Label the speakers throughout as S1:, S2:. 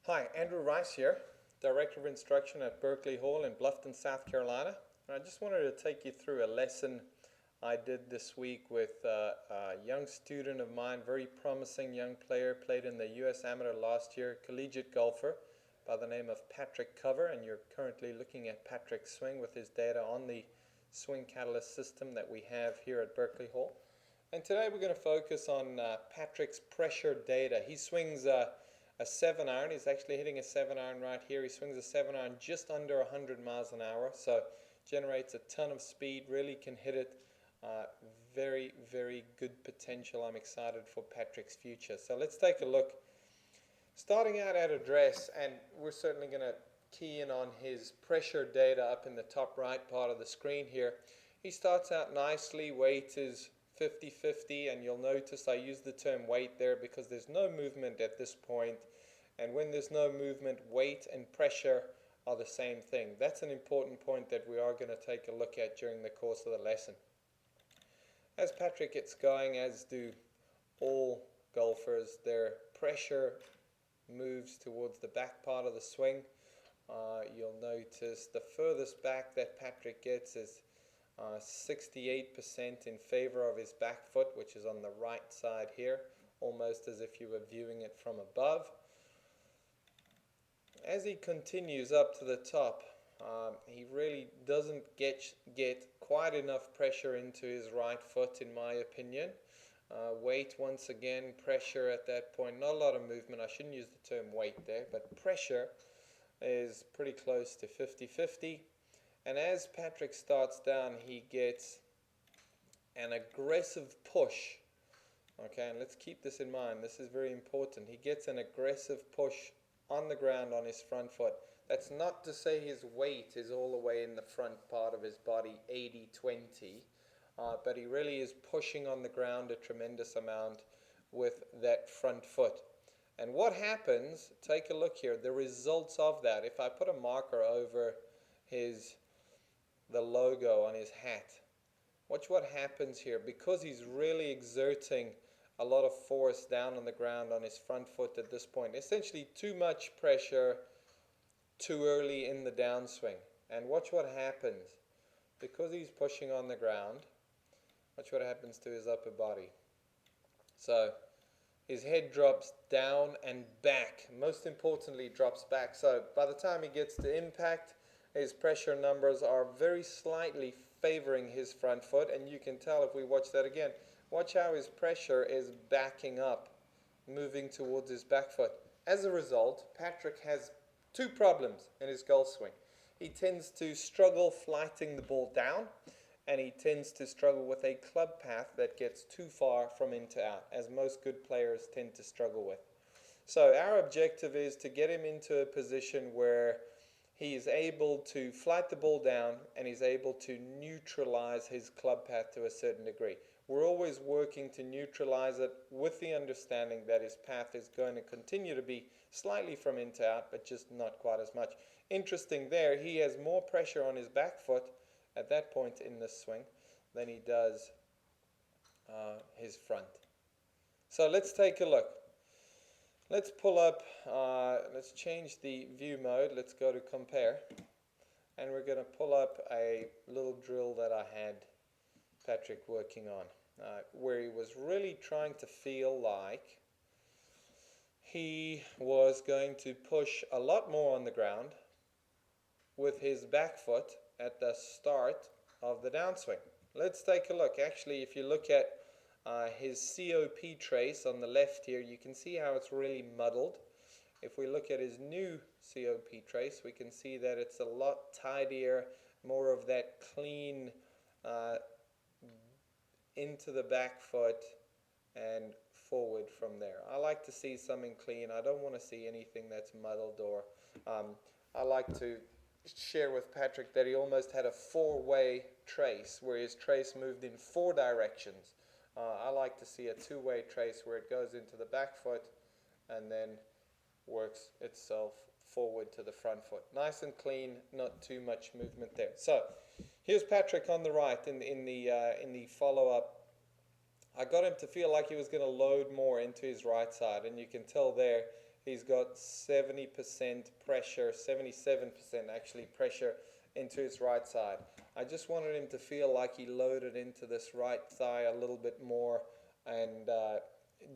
S1: Hi, Andrew Rice here, Director of Instruction at Berkeley Hall in Bluffton, South Carolina. And I just wanted to take you through a lesson I did this week with a young student of mine, very promising young player, played in the U.S. Amateur last year, collegiate golfer by the name of Patrick Cover, and you're currently looking at Patrick's swing with his data on the swing catalyst system that we have here at Berkeley Hall. And today we're going to focus on Patrick's pressure data. He swings a 7 iron. He's actually hitting a 7 iron right here. He swings a 7 iron just under 100 miles an hour, so generates a ton of speed, really can hit it. Very, very good potential. I'm excited for Patrick's future. So let's take a look. Starting out at address, and we're certainly going to key in on his pressure data up in the top right part of the screen here. He starts out nicely. Weight is 50-50, and you'll notice I use the term weight there because there's no movement at this point, and when there's no movement, weight and pressure are the same thing. That's an important point that we are going to take a look at during the course of the lesson. As Patrick gets going, as do all golfers, their pressure moves towards the back part of the swing. You'll notice the furthest back that Patrick gets is 68% in favor of his back foot, which is on the right side here, almost as if you were viewing it from above. As he continues up to the top, he really doesn't get quite enough pressure into his right foot, in my opinion. Weight, once again, pressure at that point, not a lot of movement. I shouldn't use the term weight there, but pressure is pretty close to 50-50. And as Patrick starts down, he gets an aggressive push. Okay, and let's keep this in mind. This is very important. He gets an aggressive push on the ground on his front foot. That's not to say his weight is all the way in the front part of his body, 80-20, but he really is pushing on the ground a tremendous amount with that front foot. And what happens, take a look here, the results of that, if I put a marker over the logo on his hat, watch what happens here. Because he's really exerting a lot of force down on the ground on his front foot at this point, essentially too much pressure too early in the downswing. And watch what happens. Because he's pushing on the ground, watch what happens to his upper body. So his head drops down and back. Most importantly, drops back. So by the time he gets to impact, his pressure numbers are very slightly favoring his front foot, and you can tell if we watch that again. Watch how his pressure is backing up, moving towards his back foot. As a result, Patrick has two problems in his golf swing. He tends to struggle flighting the ball down, and he tends to struggle with a club path that gets too far from in to out, as most good players tend to struggle with. So our objective is to get him into a position where he is able to flight the ball down and he's able to neutralize his club path to a certain degree. We're always working to neutralize it with the understanding that his path is going to continue to be slightly from in to out, but just not quite as much. Interesting there, he has more pressure on his back foot at that point in this swing than he does his front. So let's take a look. Let's pull up, let's change the view mode, let's go to compare, and we're going to pull up a little drill that I had Patrick working on, where he was really trying to feel like he was going to push a lot more on the ground with his back foot at the start of the downswing. Let's take a look. Actually, if you look at his COP trace on the left here, you can see how it's really muddled. If we look at his new COP trace, we can see that it's a lot tidier, more of that clean into the back foot and forward from there. I like to see something clean. I don't want to see anything that's muddled, or I like to share with Patrick that he almost had a four-way trace, where his trace moved in four directions. I like to see a two-way trace where it goes into the back foot and then works itself forward to the front foot. Nice and clean, not too much movement there. So here's Patrick on the right in the follow-up. I got him to feel like he was going to load more into his right side, and you can tell there he's got 70% pressure, 77% actually pressure into his right side. I just wanted him to feel like he loaded into this right thigh a little bit more and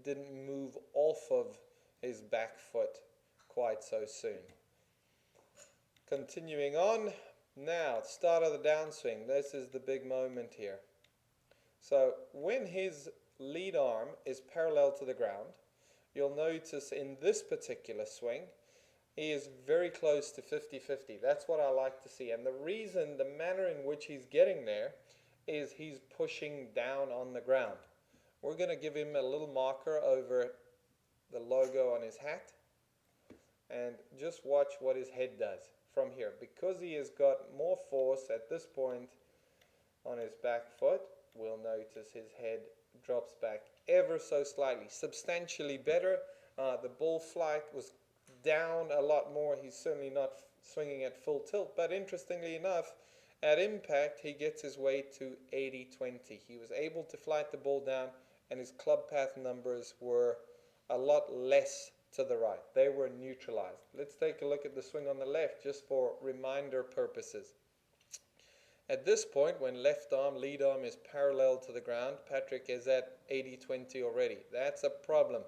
S1: didn't move off of his back foot quite so soon. Continuing on, now start of the downswing. This is the big moment here. So when his lead arm is parallel to the ground, you'll notice in this particular swing he is very close to 50-50. That's what I like to see. And the reason, the manner in which he's getting there is he's pushing down on the ground. We're going to give him a little marker over the logo on his hat and just watch what his head does from here. Because he has got more force at this point on his back foot, we'll notice his head drops back ever so slightly, substantially better. The ball flight was down a lot more. He's certainly not swinging at full tilt, but interestingly enough, at impact he gets his way to 80-20. He was able to flight the ball down, and his club path numbers were a lot less to the right. They were neutralized. Let's take a look at the swing on the left just for reminder purposes. At this point, when left arm, lead arm is parallel to the ground, Patrick is at 80-20 already. That's a problem.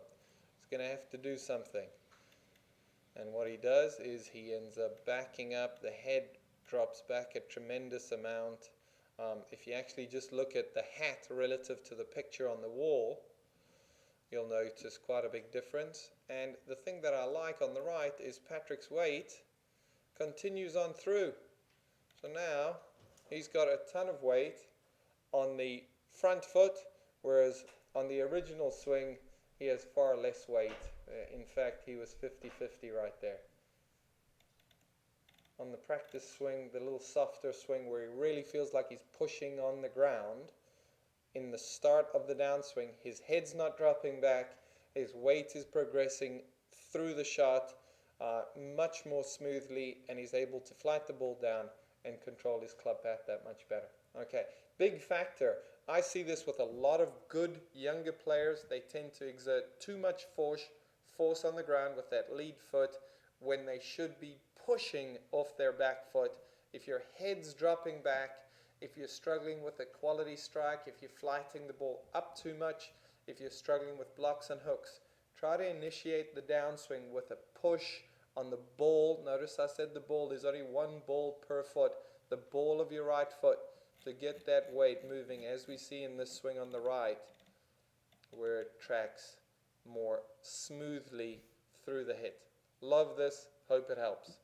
S1: He's going to have to do something. And what he does is he ends up backing up. The head drops back a tremendous amount. If you actually just look at the hat relative to the picture on the wall, you'll notice quite a big difference. And the thing that I like on the right is Patrick's weight continues on through. So now he's got a ton of weight on the front foot, whereas on the original swing he has far less weight. In fact, he was 50-50 right there. On the practice swing, the little softer swing where he really feels like he's pushing on the ground, in the start of the downswing, his head's not dropping back, his weight is progressing through the shot much more smoothly, and he's able to flight the ball down and control his club path that much better. Okay, big factor. I see this with a lot of good younger players. They tend to exert too much force on the ground with that lead foot when they should be pushing off their back foot. If your head's dropping back, if you're struggling with a quality strike, if you're flighting the ball up too much, if you're struggling with blocks and hooks, try to initiate the downswing with a push on the ball. Notice I said the ball, there's only one ball per foot. The ball of your right foot, to get that weight moving, as we see in this swing on the right, where it tracks more smoothly through the hit. Love this, hope it helps.